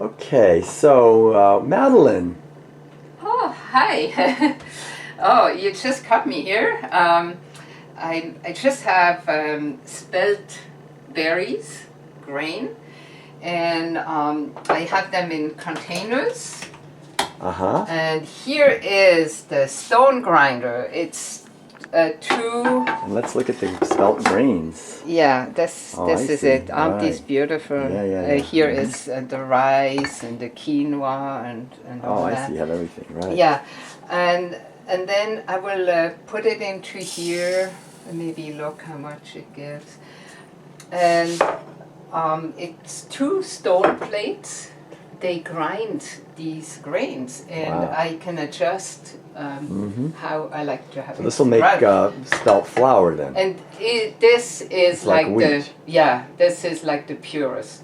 Okay, so Madeleine. Oh, hi. Oh, you just caught me here. I just have spelt berries, grain, and I have them in containers. Uh-huh. And here is the stone grinder. It's two. And let's look at the spelt grains. Yeah, this Oh, I is see. it. Aren't these Right. beautiful? Yeah. Here is the rice and the quinoa and all Oh, I that. see. You have everything, right? Yeah, and then I will put it into here. Maybe look how much it gives. And it's two stone plates. They grind these grains, and Wow. I can adjust how I like to have So it. this will make spelt flour then. And this is It's like wheat. this is like the purest.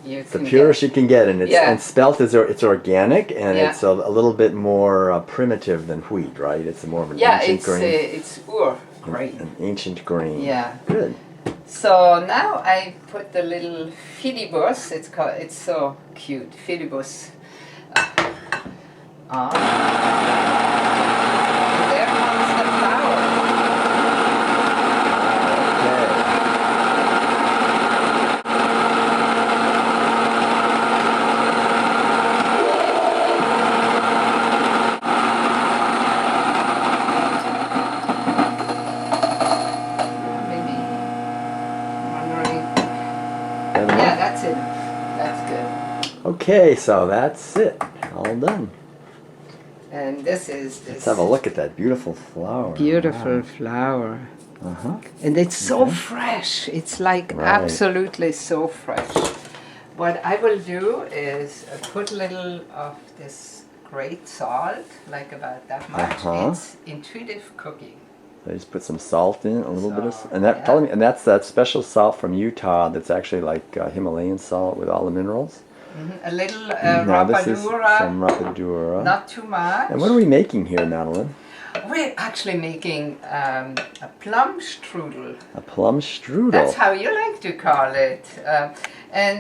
The purest you can get, and and spelt it's organic, and Yeah. it's a little bit more primitive than wheat, right? It's more of an ancient grain. It's grain. An ancient grain. Yeah. Good. So now I put the little fidibus. It's so cute, fidibus. And there comes the flour. Maybe wondering. Yeah, that's it. That's good. Okay, so that's it. All done. And this is this. Let's have a look at that beautiful flower. Beautiful Wow. flower. Uh-huh. And it's so fresh. It's like Right. absolutely so fresh. What I will do is put a little of this great salt, like about that much. It's intuitive cooking. So just put some salt in, a little bit of, Salt, and that yeah. tell me, and that's that special salt from Utah. That's actually like Himalayan salt with all the minerals. A little Now this is rapadura, some rapadura. not too much. And what are we making here, Madeleine? We're actually making a plum strudel. A plum strudel. That's how you like to call it. And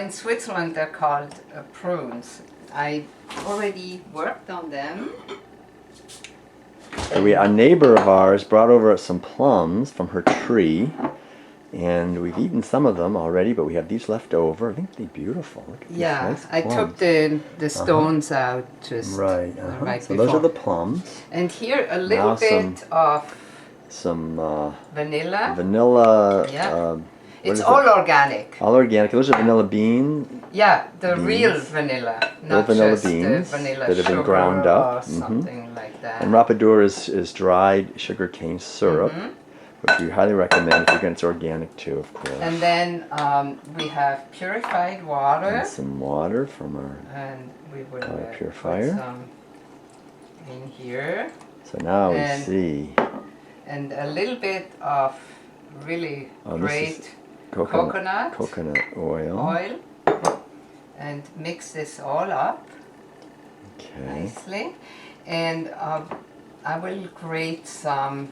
in Switzerland they're called prunes. I already worked on them. So a neighbor of ours brought over some plums from her tree, and we've eaten some of them already, but we have these left over. I think they're beautiful. Look at these nice I plums. took the stones out just Right. right So before. those are the plums. And here a little Now bit of Some vanilla. vanilla. Yeah. what It's is all it? organic. All organic. Those are vanilla bean. Yeah, the Beans. real vanilla, not vanilla just beans the vanilla that have been sugar ground up. or something like that. And rapadura is dried sugarcane syrup, which we highly recommend if you're going to. It's organic too, of course. And then we have purified water. And some water from our. And we will purifier. put some in here. So now we And- see. And a little bit of really This is great coconut oil. oil. And mix this all up Okay. nicely. And I will grate some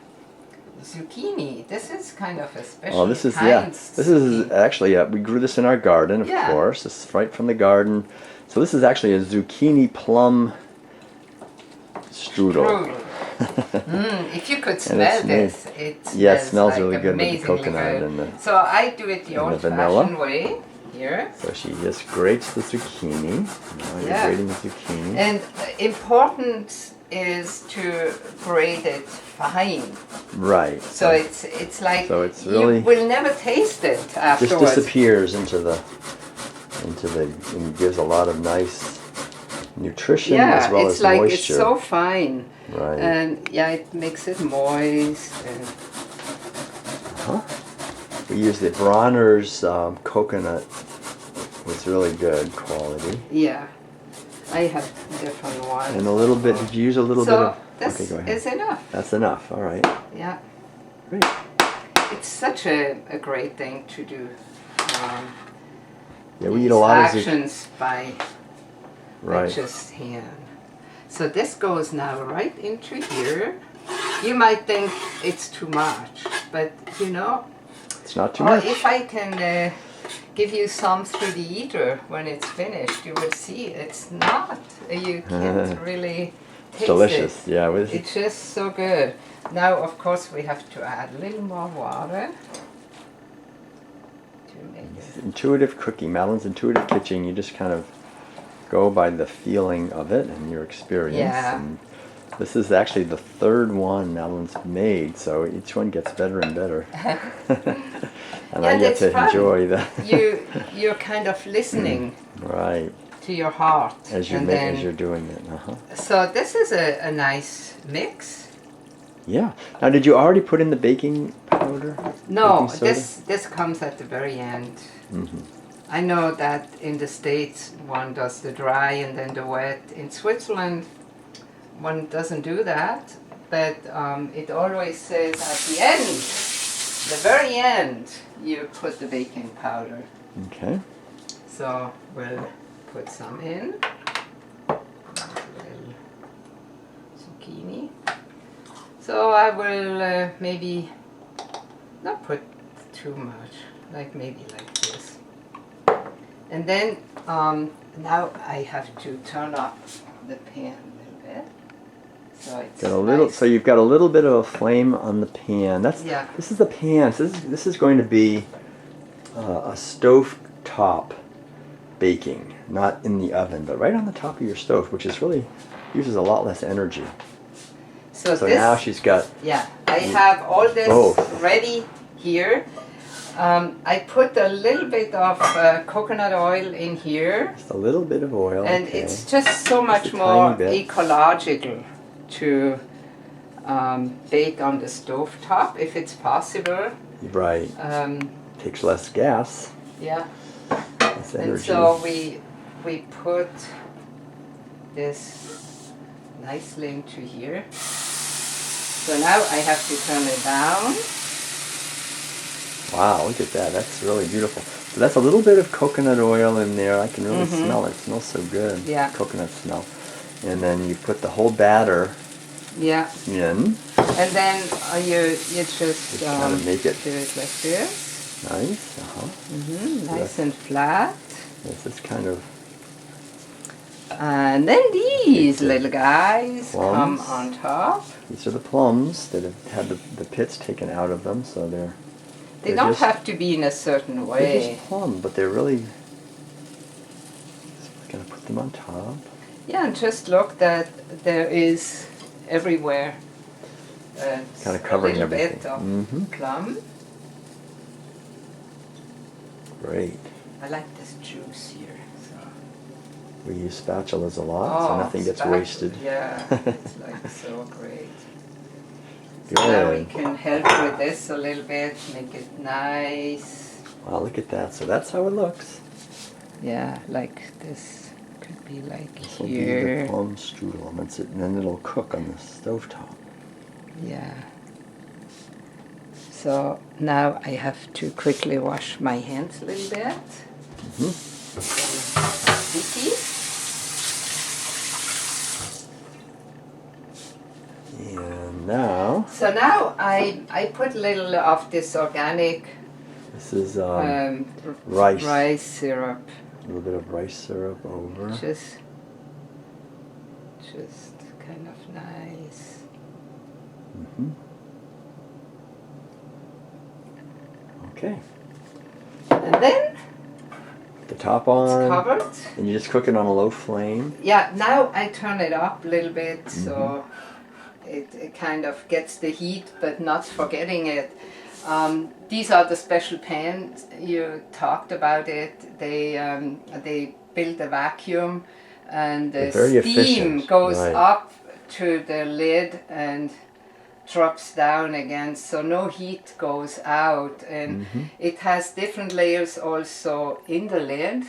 zucchini. This is kind of a special Oh, this is kind This is zucchini. actually we grew this in our garden, of Yeah. course. This is right from the garden. So this is actually a zucchini plum strudel. If you could it's smell made- this, it smells, Yeah, it smells like really good with the amazingly coconut good. and the. So I do it the and the old-fashioned way here. So she just grates the zucchini. Now you're Yeah. grating the zucchini. And important is to grate it fine. Right. So it's like So it's really- you will never taste it just afterwards. disappears into the and gives a lot of nice nutrition as well it's as like moisture. it's so fine. Right. And yeah, it makes it moist. And We use the Bronner's coconut. It's really good quality. yeah, I have different ones. And a little bit. Did you use a little bit So of? this Okay, go ahead. is enough. That's enough. All right. Yeah. Great. It's such a great thing to do. Yeah, we eat a lot of zucchini. actions by Right. just hand. So this goes now right into here. You might think it's too much, but you know, It's not too or much. if I can give you some through the eater when it's finished. You will see it's not. You can't really taste delicious. it. Yeah, It's just so good. Now, of course, we have to add a little more water to make it. Intuitive cooking, Madeleine's intuitive kitchen. You just kind of go by the feeling of it and your experience. Yeah. And this is actually the third one Madeleine's made, so each one gets better and better. And I get to enjoy that. You're kind of listening right. to your heart As you're doing it. So this is a nice mix. Yeah. Now, did you already put in the baking powder? No, baking soda? this comes at the very end. Mm-hmm. I know that in the States one does the dry and then the wet. In Switzerland one doesn't do that, but it always says at the end, the very end, you put the baking powder. Okay. So we'll put some in. A little zucchini. So I will maybe not put too much, maybe like this. And then now I have to turn up the pan a little bit. So it's nice. So you've got a little bit of a flame on the pan. This is the pan. So this is going to be a stovetop baking, not in the oven, but right on the top of your stove, which is really uses a lot less energy. So this, now she's got. Yeah, I have all this ready here. I put a little bit of coconut oil in here. Just a little bit of oil. And it's just so much more ecological to bake on the stovetop if it's possible. Right. Takes less gas. Yeah. Less energy. And so we put this nicely into here. So now I have to turn it down. Wow, look at that. That's really beautiful. So that's a little bit of coconut oil in there. I can really smell it. It smells so good. Yeah. Coconut smell. And then you put the whole batter in. And then you just kind of make it do it like this. Nice. Nice and flat. This is kind of. And then these little guys plums. come on top. These are the plums that have had the pits taken out of them, so they don't have to be in a certain way. They're just plum, but they're really. So we're gonna put them on top. Yeah, and just look that there is everywhere. Kind of covering a little everything. bit of plum. Great. I like this juice here. So. We use spatulas a lot, so nothing gets wasted. Yeah, it's so great. Good. So now we can help with this a little bit, make it nice. Wow, look at that. So that's how it looks. Yeah, like this could be like this will here. be the plum strudel, and then it'll cook on the stovetop. Yeah. So now I have to quickly wash my hands a little bit. Sticky. And now. So now I put a little of this organic. This is rice syrup. A little bit of rice syrup over. Just kind of nice. Okay. And then the top on. It's covered. And you just cook it on a low flame. Yeah. Now I turn it up a little bit so it kind of gets the heat, but not forgetting it. These are the special pans. You talked about it. They build a vacuum, and the steam goes up to the lid and drops down again, so no heat goes out. And it has different layers also in the lid,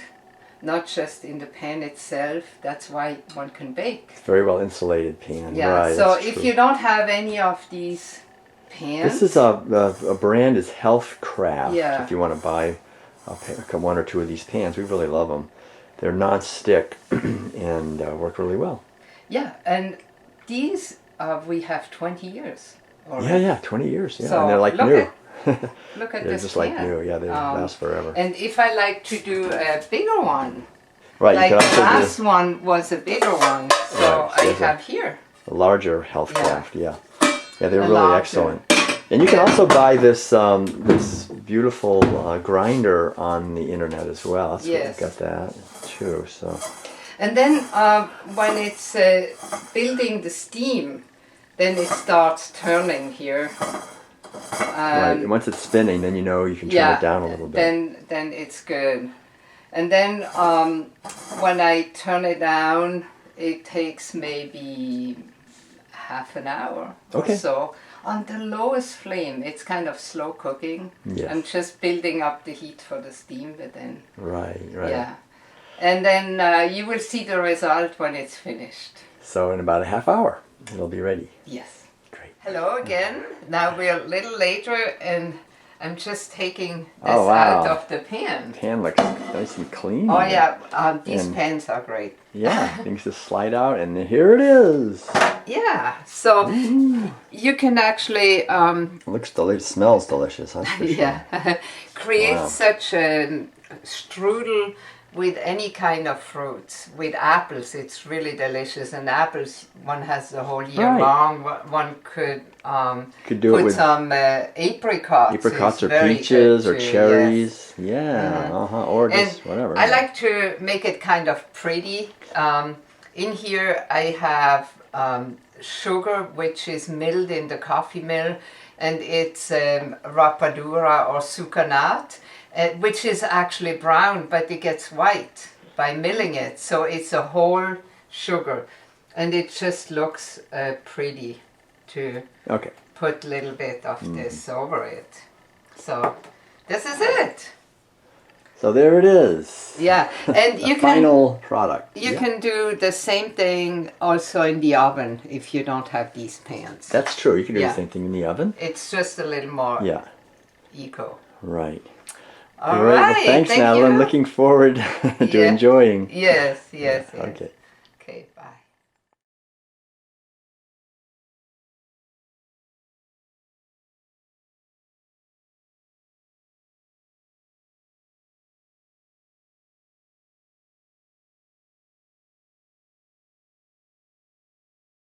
not just in the pan itself. That's why one can bake. It's very well insulated pan. Yeah. Right, so if you don't have any of these pans, this is a brand is Healthcraft. Yeah. If you want to buy one or two of these pans, we really love them. They're non-stick and work really well. Yeah, and these we have 20 years already. Yeah, 20 years. Yeah, So and they're like look new. Look at They're this just pan. like new. Yeah, they last forever. And if I like to do a bigger one, Right, like you the can also last one was a bigger one, so Right, I so have here. a larger health Yeah. craft. Yeah, yeah, they're A really larger. excellent. And you can also buy this this beautiful grinder on the internet as well. That's Yes. what, got that too. So. And then when it's building the steam, then it starts turning here. Right, and once it's spinning, then you know you can turn it down a little bit. Then it's good. And then when I turn it down, it takes maybe half an hour Okay. or so. On the lowest flame, it's kind of slow cooking. Yes. I'm just building up the heat for the steam, but then Right, right. yeah. And then you will see the result when it's finished. So in about a half hour, it'll be ready. Yes. Great. Hello again. Now we're a little later and I'm just taking this Oh, wow. out of the pan. Pan looks nice and clean. Oh yeah, these And- pans are great. Yeah, things just slide out, and here it is. Yeah, so you can actually It looks delicious. Smells delicious. That's for sure. yeah, create Wow. such a strudel with any kind of fruits. With apples, it's really delicious. And apples, one has the whole year Right. long. One could Could do it put with some apricots. apricots It's or very peaches good or too, yes. cherries. Yeah, or And just whatever. I like to make it kind of pretty. In here I have sugar, which is milled in the coffee mill, and it's rapadura or sucanat, which is actually brown, but it gets white by milling it. So it's a whole sugar, and it just looks pretty to Okay. put a little bit of this over it. So this is it. So there it is. Yeah, and The you can final product. you Yeah. can do the same thing also in the oven if you don't have these pans. That's true. You can do Yeah. the same thing in the oven. It's just a little more Yeah. eco. Right. All Well, right, thanks, thank Madeleine. you. Looking forward to Yeah. enjoying. Yes, yes, yes. Okay.